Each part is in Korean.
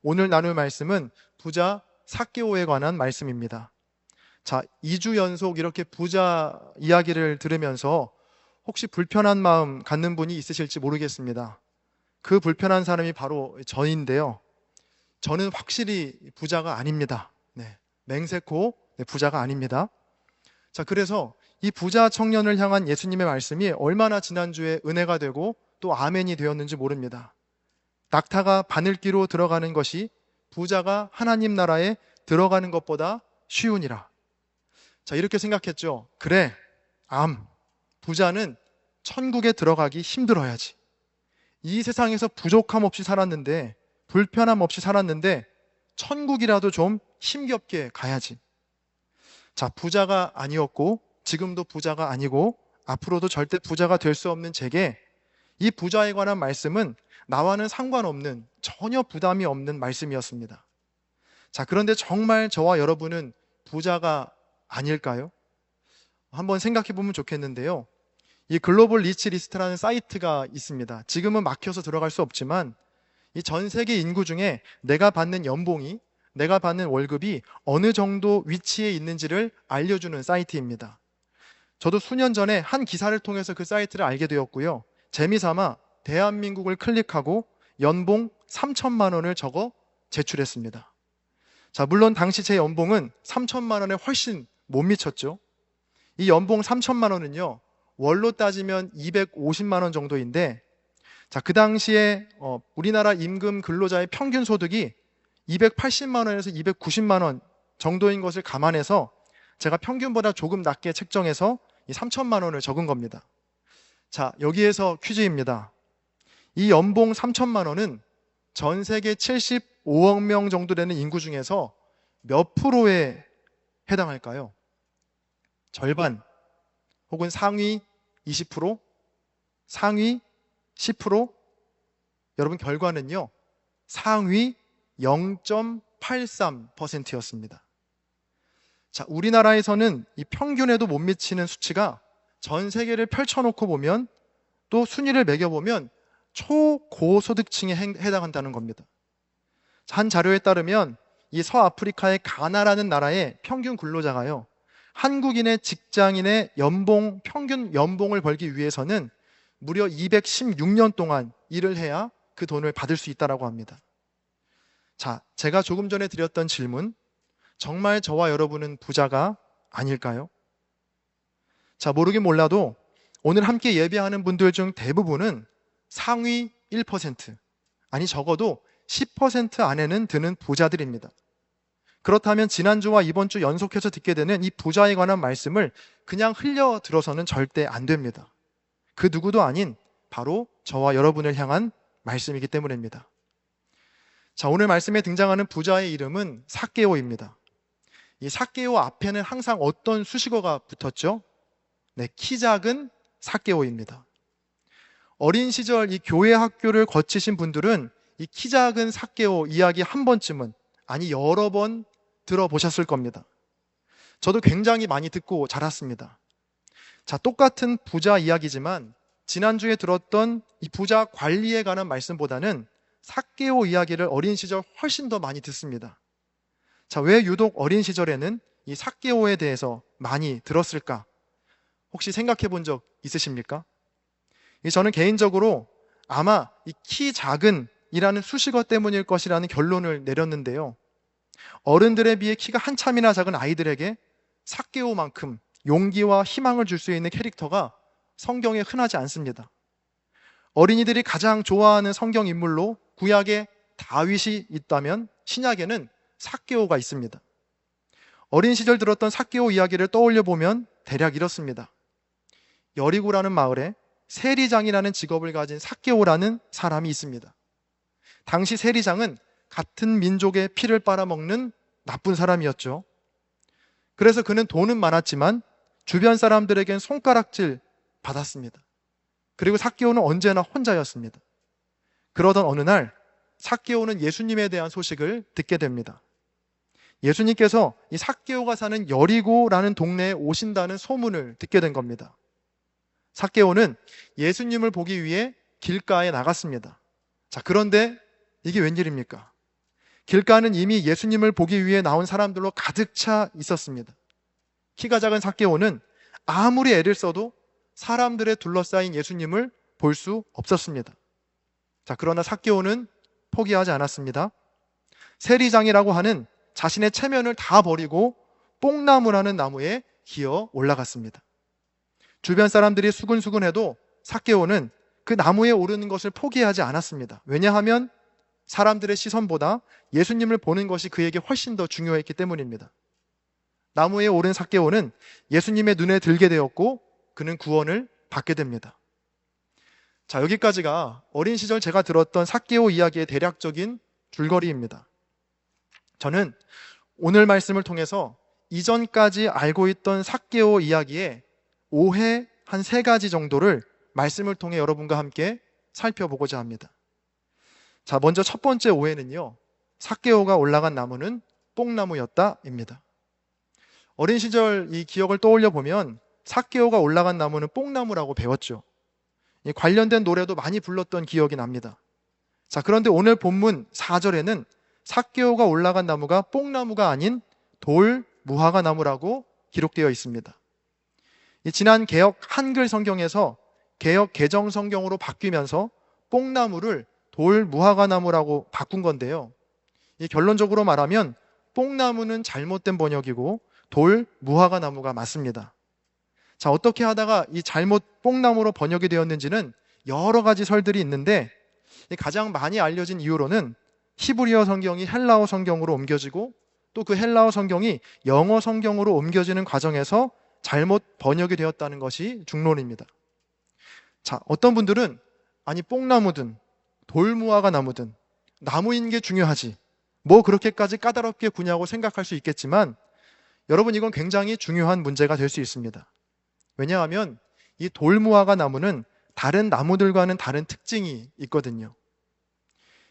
오늘 나눌 말씀은 부자 삭개오에 관한 말씀입니다. 자, 2주 연속 이렇게 부자 이야기를 들으면서 혹시 불편한 마음 갖는 분이 있으실지 모르겠습니다. 그 불편한 사람이 바로 저인데요. 저는 확실히 부자가 아닙니다. 네, 맹세코 부자가 아닙니다. 자, 그래서 이 부자 청년을 향한 예수님의 말씀이 얼마나 지난주에 은혜가 되고 또 아멘이 되었는지 모릅니다. 낙타가 바늘기로 들어가는 것이 부자가 하나님 나라에 들어가는 것보다 쉬우니라. 자, 이렇게 생각했죠. 그래, 부자는 천국에 들어가기 힘들어야지. 이 세상에서 부족함 없이 살았는데, 불편함 없이 살았는데 천국이라도 좀 힘겹게 가야지. 자, 부자가 아니었고 지금도 부자가 아니고 앞으로도 절대 부자가 될 수 없는 제게 이 부자에 관한 말씀은 나와는 상관없는, 전혀 부담이 없는 말씀이었습니다. 자, 그런데 정말 저와 여러분은 부자가 아닐까요? 한번 생각해 보면 좋겠는데요. 이 글로벌 리치 리스트라는 사이트가 있습니다. 지금은 막혀서 들어갈 수 없지만 이 전 세계 인구 중에 내가 받는 연봉이, 내가 받는 월급이 어느 정도 위치에 있는지를 알려주는 사이트입니다. 저도 수년 전에 한 기사를 통해서 그 사이트를 알게 되었고요. 재미삼아 대한민국을 클릭하고 연봉 3천만 원을 적어 제출했습니다. 자, 물론 당시 제 연봉은 3천만 원에 훨씬 못 미쳤죠. 이 연봉 3천만 원은요, 월로 따지면 250만 원 정도인데, 자, 그 당시에 우리나라 임금 근로자의 평균 소득이 280만 원에서 290만 원 정도인 것을 감안해서 제가 평균보다 조금 낮게 책정해서 이 3천만 원을 적은 겁니다. 자, 여기에서 퀴즈입니다. 이 연봉 3천만 원은 전 세계 75억 명 정도 되는 인구 중에서 몇 프로에 해당할까요? 절반, 혹은 상위 20%, 상위 10%? 여러분, 결과는요, 상위 0.83%였습니다. 자, 우리나라에서는 이 평균에도 못 미치는 수치가 전 세계를 펼쳐놓고 보면, 또 순위를 매겨보면 초고소득층에 해당한다는 겁니다. 한 자료에 따르면 이 서아프리카의 가나라는 나라의 평균 근로자가요, 한국인의 직장인의 평균 연봉을 벌기 위해서는 무려 216년 동안 일을 해야 그 돈을 받을 수 있다고 합니다. 자, 제가 조금 전에 드렸던 질문, 정말 저와 여러분은 부자가 아닐까요? 자, 모르긴 몰라도 오늘 함께 예배하는 분들 중 대부분은 상위 1%, 아니 적어도 10% 안에는 드는 부자들입니다. 그렇다면 지난주와 이번 주 연속해서 듣게 되는 이 부자에 관한 말씀을 그냥 흘려 들어서는 절대 안 됩니다. 그 누구도 아닌 바로 저와 여러분을 향한 말씀이기 때문입니다. 자, 오늘 말씀에 등장하는 부자의 이름은 삭개오입니다. 이 삭개오 앞에는 항상 어떤 수식어가 붙었죠? 네, 키 작은 삭개오입니다. 어린 시절 이 교회 학교를 거치신 분들은 이 키 작은 삭개오 이야기 한 번쯤은, 아니 여러 번 들어보셨을 겁니다. 저도 굉장히 많이 듣고 자랐습니다. 자, 똑같은 부자 이야기지만 지난주에 들었던 이 부자 관리에 관한 말씀보다는 삭개오 이야기를 어린 시절 훨씬 더 많이 듣습니다. 자, 왜 유독 어린 시절에는 이 삭개오에 대해서 많이 들었을까? 혹시 생각해 본 적 있으십니까? 저는 개인적으로 아마 이 키 작은 이라는 수식어 때문일 것이라는 결론을 내렸는데요. 어른들에 비해 키가 한참이나 작은 아이들에게 삭개오만큼 용기와 희망을 줄 수 있는 캐릭터가 성경에 흔하지 않습니다. 어린이들이 가장 좋아하는 성경 인물로 구약에 다윗이 있다면 신약에는 삭개오가 있습니다. 어린 시절 들었던 삭개오 이야기를 떠올려 보면 대략 이렇습니다. 여리고라는 마을에 세리장이라는 직업을 가진 삭개오라는 사람이 있습니다. 당시 세리장은 같은 민족의 피를 빨아먹는 나쁜 사람이었죠. 그래서 그는 돈은 많았지만 주변 사람들에겐 손가락질 받았습니다. 그리고 삭개오는 언제나 혼자였습니다. 그러던 어느 날 삭개오는 예수님에 대한 소식을 듣게 됩니다. 예수님께서 이 삭개오가 사는 여리고라는 동네에 오신다는 소문을 듣게 된 겁니다. 삭개오는 예수님을 보기 위해 길가에 나갔습니다. 자, 그런데 이게 웬일입니까? 길가는 이미 예수님을 보기 위해 나온 사람들로 가득 차 있었습니다. 키가 작은 삭개오는 아무리 애를 써도 사람들에 둘러싸인 예수님을 볼 수 없었습니다. 자, 그러나 삭개오는 포기하지 않았습니다. 세리장이라고 하는 자신의 체면을 다 버리고 뽕나무라는 나무에 기어 올라갔습니다. 주변 사람들이 수근수근해도 삭개오는 그 나무에 오르는 것을 포기하지 않았습니다. 왜냐하면 사람들의 시선보다 예수님을 보는 것이 그에게 훨씬 더 중요했기 때문입니다. 나무에 오른 삭개오는 예수님의 눈에 들게 되었고 그는 구원을 받게 됩니다. 자, 여기까지가 어린 시절 제가 들었던 삭개오 이야기의 대략적인 줄거리입니다. 저는 오늘 말씀을 통해서 이전까지 알고 있던 삭개오 이야기의 오해 한 3가지 정도를 말씀을 통해 여러분과 함께 살펴보고자 합니다. 자, 먼저 첫 번째 오해는요, 삭개오가 올라간 나무는 뽕나무였다입니다. 어린 시절 이 기억을 떠올려 보면 삭개오가 올라간 나무는 뽕나무라고 배웠죠. 관련된 노래도 많이 불렀던 기억이 납니다. 자, 그런데 오늘 본문 4절에는 삭개오가 올라간 나무가 뽕나무가 아닌 돌 무화과 나무라고 기록되어 있습니다. 지난 개역 한글 성경에서 개역 개정 성경으로 바뀌면서 뽕나무를 돌 무화과 나무라고 바꾼 건데요. 결론적으로 말하면 뽕나무는 잘못된 번역이고 돌 무화과 나무가 맞습니다. 자, 어떻게 하다가 이 잘못 뽕나무로 번역이 되었는지는 여러 가지 설들이 있는데 가장 많이 알려진 이유로는 히브리어 성경이 헬라어 성경으로 옮겨지고 또 그 헬라어 성경이 영어 성경으로 옮겨지는 과정에서 잘못 번역이 되었다는 것이 중론입니다. 자, 어떤 분들은 아니 뽕나무든 돌무화과 나무든 나무인 게 중요하지 뭐 그렇게까지 까다롭게 구냐고 생각할 수 있겠지만 여러분, 이건 굉장히 중요한 문제가 될 수 있습니다. 왜냐하면 이 돌무화과 나무는 다른 나무들과는 다른 특징이 있거든요.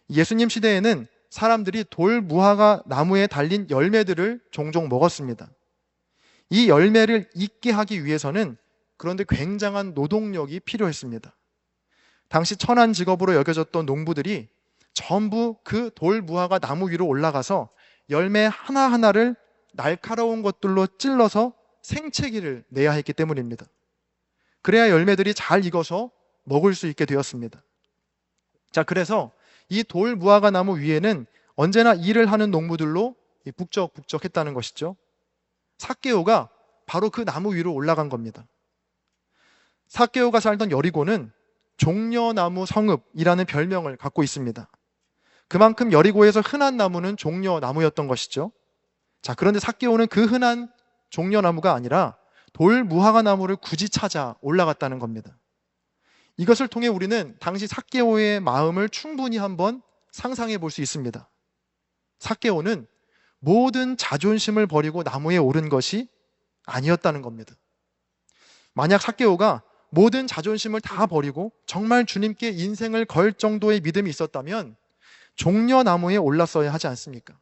예수님 시대에는 사람들이 돌무화과 나무에 달린 열매들을 종종 먹었습니다. 이 열매를 익게 하기 위해서는 그런데 굉장한 노동력이 필요했습니다. 당시 천한 직업으로 여겨졌던 농부들이 전부 그 돌무화과 나무 위로 올라가서 열매 하나하나를 날카로운 것들로 찔러서 생채기를 내야 했기 때문입니다. 그래야 열매들이 잘 익어서 먹을 수 있게 되었습니다. 자, 그래서 이 돌무화과 나무 위에는 언제나 일을 하는 농부들로 북적북적했다는 것이죠. 삭개오가 바로 그 나무 위로 올라간 겁니다. 삭개오가 살던 여리고는 종려나무 성읍이라는 별명을 갖고 있습니다. 그만큼 여리고에서 흔한 나무는 종려나무였던 것이죠. 자, 그런데 삭개오는 그 흔한 종려나무가 아니라 돌무화과 나무를 굳이 찾아 올라갔다는 겁니다. 이것을 통해 우리는 당시 삭개오의 마음을 충분히 한번 상상해 볼 수 있습니다. 삭개오는 모든 자존심을 버리고 나무에 오른 것이 아니었다는 겁니다. 만약 삭개오가 모든 자존심을 다 버리고 정말 주님께 인생을 걸 정도의 믿음이 있었다면 종려나무에 올랐어야 하지 않습니까?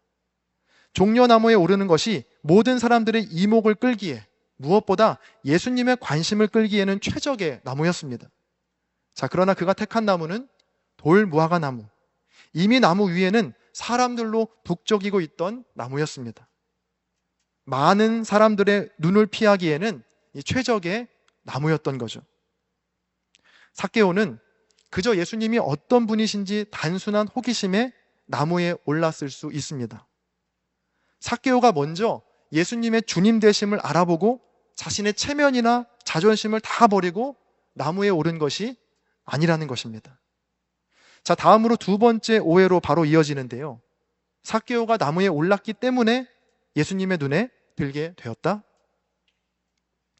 종려나무에 오르는 것이 모든 사람들의 이목을 끌기에, 무엇보다 예수님의 관심을 끌기에는 최적의 나무였습니다. 자, 그러나 그가 택한 나무는 돌무화과 나무, 이미 나무 위에는 사람들로 북적이고 있던 나무였습니다. 많은 사람들의 눈을 피하기에는 이 최적의 나무였던 거죠. 삭개오는 그저 예수님이 어떤 분이신지 단순한 호기심에 나무에 올랐을 수 있습니다. 삭개오가 먼저 예수님의 주님 되심을 알아보고 자신의 체면이나 자존심을 다 버리고 나무에 오른 것이 아니라는 것입니다. 자, 다음으로 두 번째 오해로 바로 이어지는데요. 삭개오가 나무에 올랐기 때문에 예수님의 눈에 들게 되었다?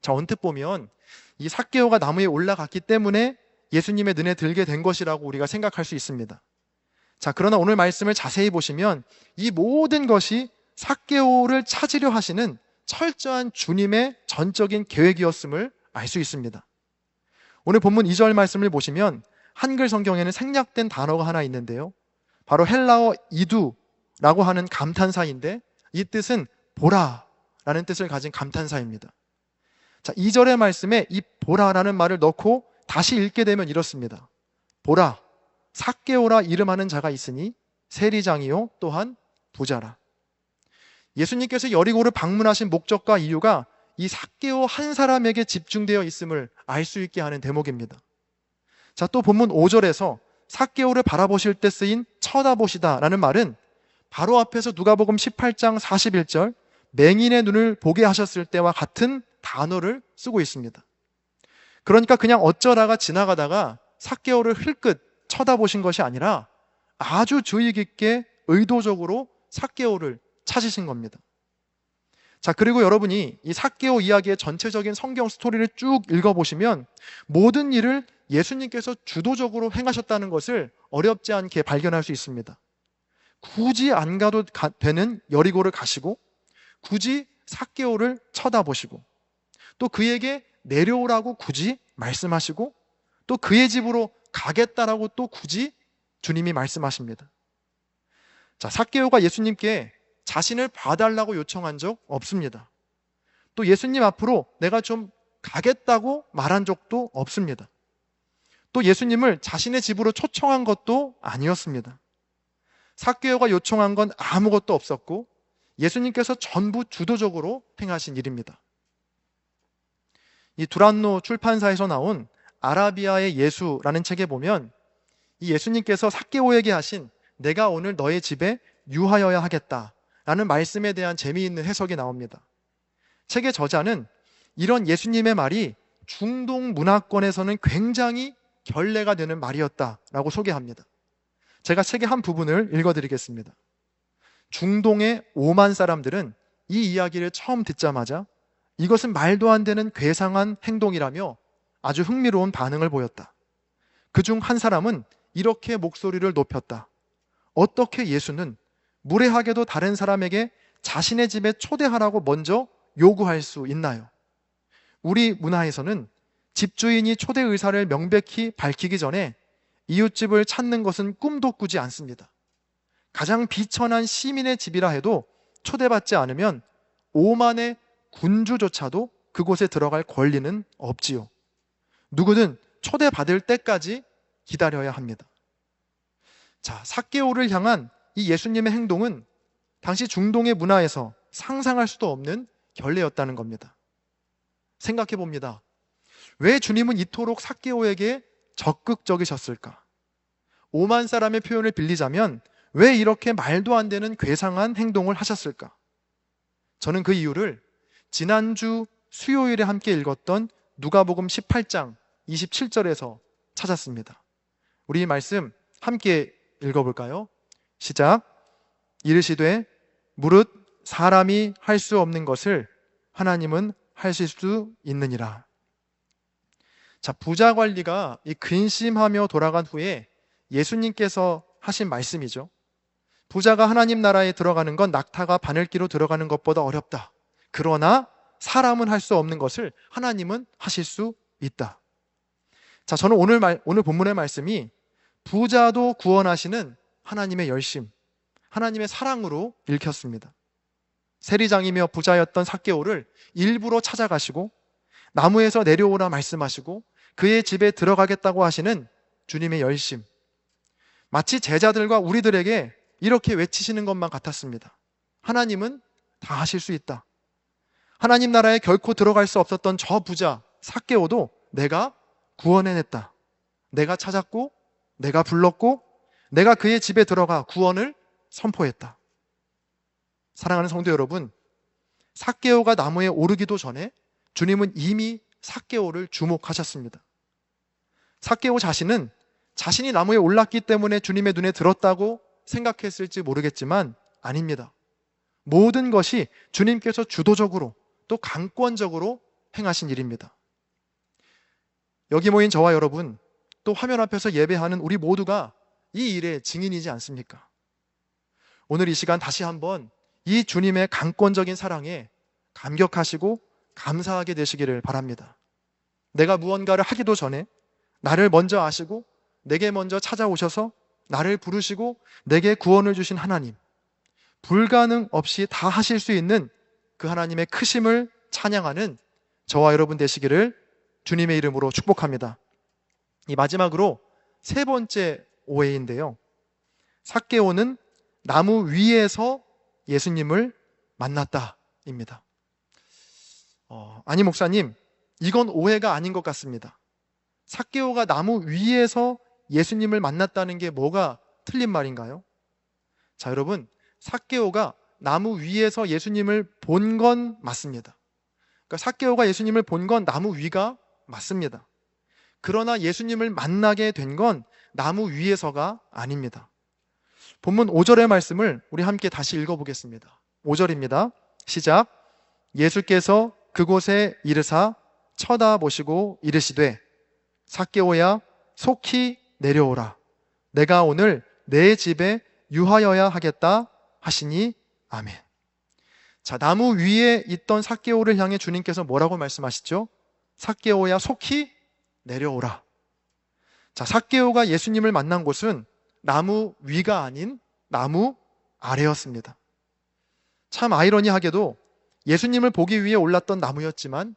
자, 언뜻 보면 이 삭개오가 나무에 올라갔기 때문에 예수님의 눈에 들게 된 것이라고 우리가 생각할 수 있습니다. 자, 그러나 오늘 말씀을 자세히 보시면 이 모든 것이 삭개오를 찾으려 하시는 철저한 주님의 전적인 계획이었음을 알 수 있습니다. 오늘 본문 2절 말씀을 보시면 한글 성경에는 생략된 단어가 하나 있는데요. 바로 헬라어 이두라고 하는 감탄사인데 이 뜻은 보라라는 뜻을 가진 감탄사입니다. 자, 2절의 말씀에 이 보라라는 말을 넣고 다시 읽게 되면 이렇습니다. 보라, 삭개오라 이름하는 자가 있으니 세리장이요 또한 부자라. 예수님께서 여리고를 방문하신 목적과 이유가 이 삭개오 한 사람에게 집중되어 있음을 알 수 있게 하는 대목입니다. 자, 또 본문 5절에서 삭개오를 바라보실 때 쓰인 쳐다보시다 라는 말은 바로 앞에서 누가복음 18장 41절 맹인의 눈을 보게 하셨을 때와 같은 단어를 쓰고 있습니다. 그러니까 그냥 어쩌다가 지나가다가 삭개오를 흘끗 쳐다보신 것이 아니라 아주 주의 깊게 의도적으로 삭개오를 찾으신 겁니다. 자, 그리고 여러분이 이 삭개오 이야기의 전체적인 성경 스토리를 쭉 읽어보시면 모든 일을 예수님께서 주도적으로 행하셨다는 것을 어렵지 않게 발견할 수 있습니다. 굳이 안 가도 되는 여리고를 가시고 굳이 삭개오를 쳐다보시고 또 그에게 내려오라고 굳이 말씀하시고 또 그의 집으로 가겠다라고 또 굳이 주님이 말씀하십니다. 자, 삭개오가 예수님께 자신을 봐달라고 요청한 적 없습니다. 또 예수님 앞으로 내가 좀 가겠다고 말한 적도 없습니다. 또 예수님을 자신의 집으로 초청한 것도 아니었습니다. 삭개오가 요청한 건 아무것도 없었고 예수님께서 전부 주도적으로 행하신 일입니다. 이 두란노 출판사에서 나온 아라비아의 예수라는 책에 보면 이 예수님께서 삭개오에게 하신 내가 오늘 너의 집에 유하여야 하겠다 라는 말씀에 대한 재미있는 해석이 나옵니다. 책의 저자는 이런 예수님의 말이 중동 문화권에서는 굉장히 결례가 되는 말이었다라고 소개합니다. 제가 책의 한 부분을 읽어드리겠습니다. 중동의 오만 사람들은 이 이야기를 처음 듣자마자 이것은 말도 안 되는 괴상한 행동이라며 아주 흥미로운 반응을 보였다. 그중 한 사람은 이렇게 목소리를 높였다. 어떻게 예수는 무례하게도 다른 사람에게 자신의 집에 초대하라고 먼저 요구할 수 있나요? 우리 문화에서는 집주인이 초대 의사를 명백히 밝히기 전에 이웃집을 찾는 것은 꿈도 꾸지 않습니다. 가장 비천한 시민의 집이라 해도 초대받지 않으면 오만의 군주조차도 그곳에 들어갈 권리는 없지요. 누구든 초대받을 때까지 기다려야 합니다. 자, 삭개오를 향한 이 예수님의 행동은 당시 중동의 문화에서 상상할 수도 없는 결례였다는 겁니다. 생각해 봅니다. 왜 주님은 이토록 삭개오에게 적극적이셨을까? 오만 사람의 표현을 빌리자면 왜 이렇게 말도 안 되는 괴상한 행동을 하셨을까? 저는 그 이유를 지난주 수요일에 함께 읽었던 누가복음 18장 27절에서 찾았습니다. 우리 이 말씀 함께 읽어볼까요? 시작. 이르시되 무릇 사람이 할 수 없는 것을 하나님은 하실 수 있느니라. 자, 부자 관리가 이 근심하며 돌아간 후에 예수님께서 하신 말씀이죠. 부자가 하나님 나라에 들어가는 건 낙타가 바늘기로 들어가는 것보다 어렵다. 그러나 사람은 할 수 없는 것을 하나님은 하실 수 있다. 자, 저는 오늘 본문의 말씀이 부자도 구원하시는 하나님의 열심, 하나님의 사랑으로 읽혔습니다. 세리장이며 부자였던 삭개오를 일부러 찾아가시고 나무에서 내려오라 말씀하시고 그의 집에 들어가겠다고 하시는 주님의 열심, 마치 제자들과 우리들에게 이렇게 외치시는 것만 같았습니다. 하나님은 다 하실 수 있다. 하나님 나라에 결코 들어갈 수 없었던 저 부자 삭개오도 내가 구원해냈다. 내가 찾았고 내가 불렀고 내가 그의 집에 들어가 구원을 선포했다. 사랑하는 성도 여러분, 삭개오가 나무에 오르기도 전에 주님은 이미 삭개오를 주목하셨습니다. 삭개오 자신은 자신이 나무에 올랐기 때문에 주님의 눈에 들었다고 생각했을지 모르겠지만 아닙니다. 모든 것이 주님께서 주도적으로 또 강권적으로 행하신 일입니다. 여기 모인 저와 여러분, 또 화면 앞에서 예배하는 우리 모두가 이 일의 증인이지 않습니까? 오늘 이 시간 다시 한번 이 주님의 강권적인 사랑에 감격하시고 감사하게 되시기를 바랍니다. 내가 무언가를 하기도 전에 나를 먼저 아시고 내게 먼저 찾아오셔서 나를 부르시고 내게 구원을 주신 하나님, 불가능 없이 다 하실 수 있는 그 하나님의 크심을 찬양하는 저와 여러분 되시기를 주님의 이름으로 축복합니다. 이 마지막으로 세 번째 오해인데요, 삭개오는 나무 위에서 예수님을 만났다입니다. 아니 목사님, 이건 오해가 아닌 것 같습니다. 삭개오가 나무 위에서 예수님을 만났다는 게 뭐가 틀린 말인가요? 자, 여러분, 삭개오가 나무 위에서 예수님을 본 건 맞습니다. 그러니까 삭개오가 예수님을 본 건 나무 위가 맞습니다. 그러나 예수님을 만나게 된 건 나무 위에서가 아닙니다. 본문 5절의 말씀을 우리 함께 다시 읽어보겠습니다. 5절입니다. 시작. 예수께서 그곳에 이르사 쳐다보시고 이르시되 삭개오야 속히 내려오라. 내가 오늘 내 집에 유하여야 하겠다 하시니 아멘. 자, 나무 위에 있던 삭개오를 향해 주님께서 뭐라고 말씀하시죠? 삭개오야 속히 내려오라. 자, 삭개오가 예수님을 만난 곳은 나무 위가 아닌 나무 아래였습니다. 참 아이러니하게도 예수님을 보기 위해 올랐던 나무였지만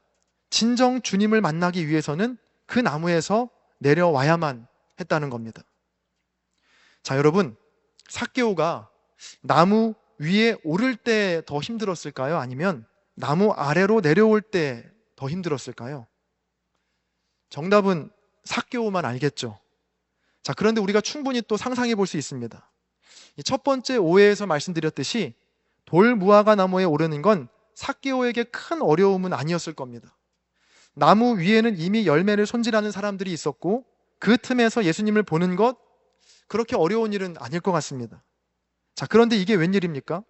진정 주님을 만나기 위해서는 그 나무에서 내려와야만 했다는 겁니다. 자, 여러분, 삭개오가 나무 위에 오를 때 더 힘들었을까요? 아니면 나무 아래로 내려올 때 더 힘들었을까요? 정답은 삭개오만 알겠죠. 자, 그런데 우리가 충분히 또 상상해 볼 수 있습니다. 첫 번째 오해에서 말씀드렸듯이 돌무화과 나무에 오르는 건 삭개오에게 큰 어려움은 아니었을 겁니다. 나무 위에는 이미 열매를 손질하는 사람들이 있었고 그 틈에서 예수님을 보는 것, 그렇게 어려운 일은 아닐 것 같습니다. 자, 그런데 이게 웬일입니까?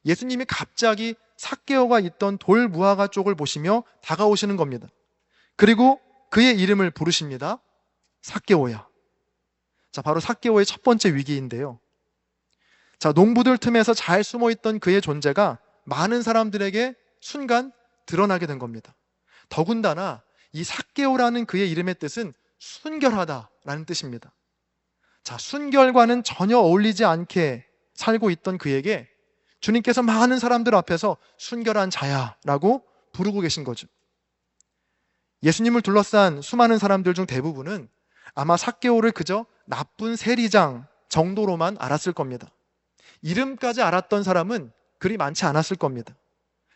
예수님이 갑자기 삭개오가 있던 돌무화과 쪽을 보시며 다가오시는 겁니다. 그리고 그의 이름을 부르십니다. 삭개오야. 자, 바로 삭개오의 첫 번째 위기인데요. 자, 농부들 틈에서 잘 숨어있던 그의 존재가 많은 사람들에게 순간 드러나게 된 겁니다. 더군다나 이 삭개오라는 그의 이름의 뜻은 순결하다라는 뜻입니다. 자, 순결과는 전혀 어울리지 않게 살고 있던 그에게 주님께서 많은 사람들 앞에서 순결한 자야라고 부르고 계신 거죠. 예수님을 둘러싼 수많은 사람들 중 대부분은 아마 삭개오를 그저 나쁜 세리장 정도로만 알았을 겁니다. 이름까지 알았던 사람은 그리 많지 않았을 겁니다.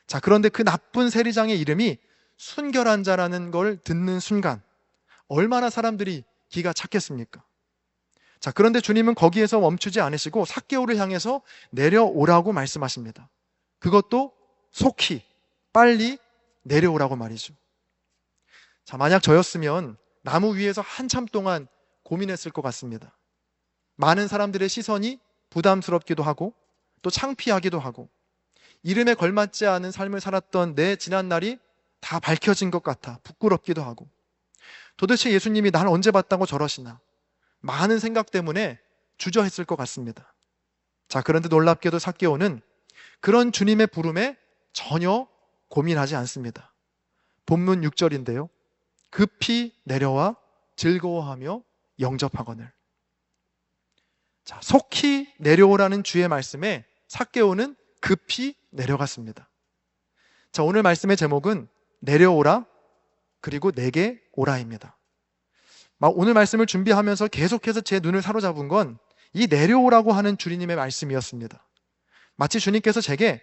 자, 그런데 그 나쁜 세리장의 이름이 순결한 자라는 걸 듣는 순간 얼마나 사람들이 기가 찼겠습니까? 자, 그런데 주님은 거기에서 멈추지 않으시고 삭개오를 향해서 내려오라고 말씀하십니다. 그것도 속히, 빨리 내려오라고 말이죠. 자, 만약 저였으면 나무 위에서 한참 동안 고민했을 것 같습니다. 많은 사람들의 시선이 부담스럽기도 하고 또 창피하기도 하고 이름에 걸맞지 않은 삶을 살았던 내 지난날이 다 밝혀진 것 같아 부끄럽기도 하고 도대체 예수님이 날 언제 봤다고 저러시나 많은 생각 때문에 주저했을 것 같습니다. 자, 그런데 놀랍게도 삭개오는 그런 주님의 부름에 전혀 고민하지 않습니다. 본문 6절인데요. 급히 내려와 즐거워하며 영접하거늘. 자, 속히 내려오라는 주의 말씀에 삭개오는 급히 내려갔습니다. 자, 오늘 말씀의 제목은 내려오라 그리고 내게 오라입니다. 오늘 말씀을 준비하면서 계속해서 제 눈을 사로잡은 건 이 내려오라고 하는 주님의 말씀이었습니다. 마치 주님께서 제게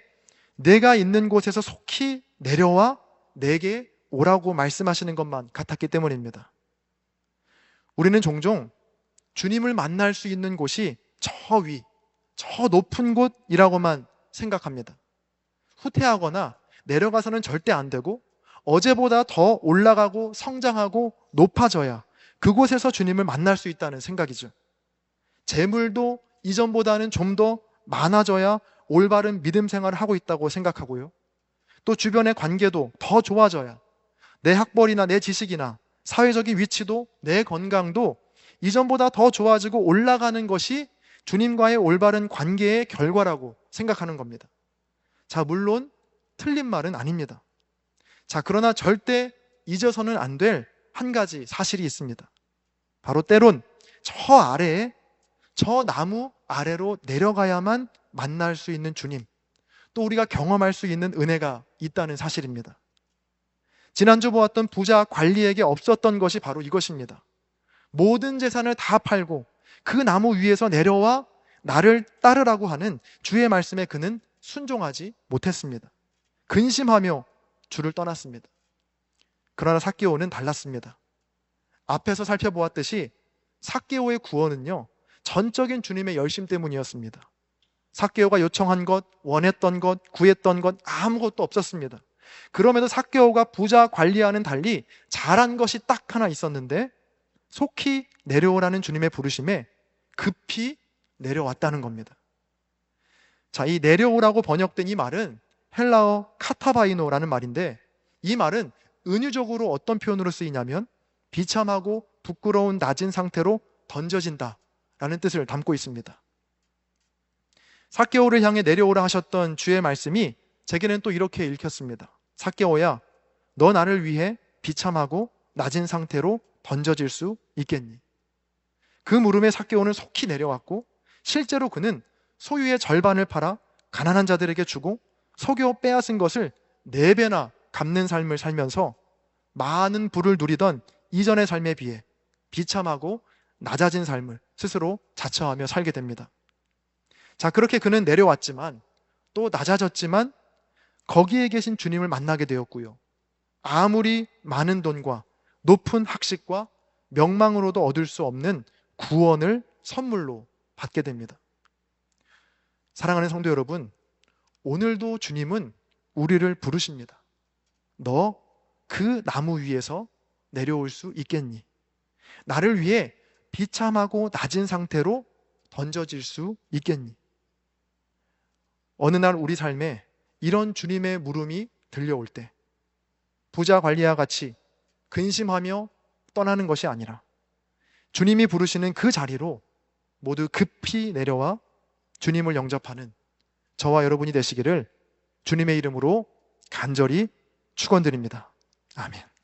내가 있는 곳에서 속히 내려와 내게 오라고 말씀하시는 것만 같았기 때문입니다. 우리는 종종 주님을 만날 수 있는 곳이 저 위, 저 높은 곳이라고만 생각합니다. 후퇴하거나 내려가서는 절대 안 되고 어제보다 더 올라가고 성장하고 높아져야 그곳에서 주님을 만날 수 있다는 생각이죠. 재물도 이전보다는 좀 더 많아져야 올바른 믿음 생활을 하고 있다고 생각하고요. 또 주변의 관계도 더 좋아져야 내 학벌이나 내 지식이나 사회적인 위치도 내 건강도 이전보다 더 좋아지고 올라가는 것이 주님과의 올바른 관계의 결과라고 생각하는 겁니다. 자, 물론 틀린 말은 아닙니다. 자, 그러나 절대 잊어서는 안 될 한 가지 사실이 있습니다. 바로 때론 저 아래에 저 나무 아래로 내려가야만 만날 수 있는 주님, 또 우리가 경험할 수 있는 은혜가 있다는 사실입니다. 지난주 보았던 부자 관리에게 없었던 것이 바로 이것입니다. 모든 재산을 다 팔고 그 나무 위에서 내려와 나를 따르라고 하는 주의 말씀에 그는 순종하지 못했습니다. 근심하며 주를 떠났습니다. 그러나 삭개오는 달랐습니다. 앞에서 살펴보았듯이 삭개오의 구원은요, 전적인 주님의 열심 때문이었습니다. 삭개오가 요청한 것, 원했던 것, 구했던 것 아무것도 없었습니다. 그럼에도 삭개오가 부자 관리와는 달리 잘한 것이 딱 하나 있었는데 속히 내려오라는 주님의 부르심에 급히 내려왔다는 겁니다. 자, 이 내려오라고 번역된 이 말은 헬라어 카타바이노라는 말인데, 이 말은 은유적으로 어떤 표현으로 쓰이냐면 비참하고 부끄러운 낮은 상태로 던져진다 라는 뜻을 담고 있습니다. 삭개오를 향해 내려오라 하셨던 주의 말씀이 제게는 또 이렇게 읽혔습니다. 삭개오야, 너 나를 위해 비참하고 낮은 상태로 던져질 수 있겠니? 그 물음에 삭개오는 속히 내려왔고, 실제로 그는 소유의 절반을 팔아 가난한 자들에게 주고 속여 빼앗은 것을 4배나 갚는 삶을 살면서 많은 부를 누리던 이전의 삶에 비해 비참하고 낮아진 삶을 스스로 자처하며 살게 됩니다. 자, 그렇게 그는 내려왔지만, 또 낮아졌지만 거기에 계신 주님을 만나게 되었고요. 아무리 많은 돈과 높은 학식과 명망으로도 얻을 수 없는 구원을 선물로 받게 됩니다. 사랑하는 성도 여러분, 오늘도 주님은 우리를 부르십니다. 너 그 나무 위에서 내려올 수 있겠니? 나를 위해 비참하고 낮은 상태로 던져질 수 있겠니? 어느 날 우리 삶에 이런 주님의 물음이 들려올 때 부자 관리와 같이 근심하며 떠나는 것이 아니라 주님이 부르시는 그 자리로 모두 급히 내려와 주님을 영접하는 저와 여러분이 되시기를 주님의 이름으로 간절히 축원드립니다. 아멘.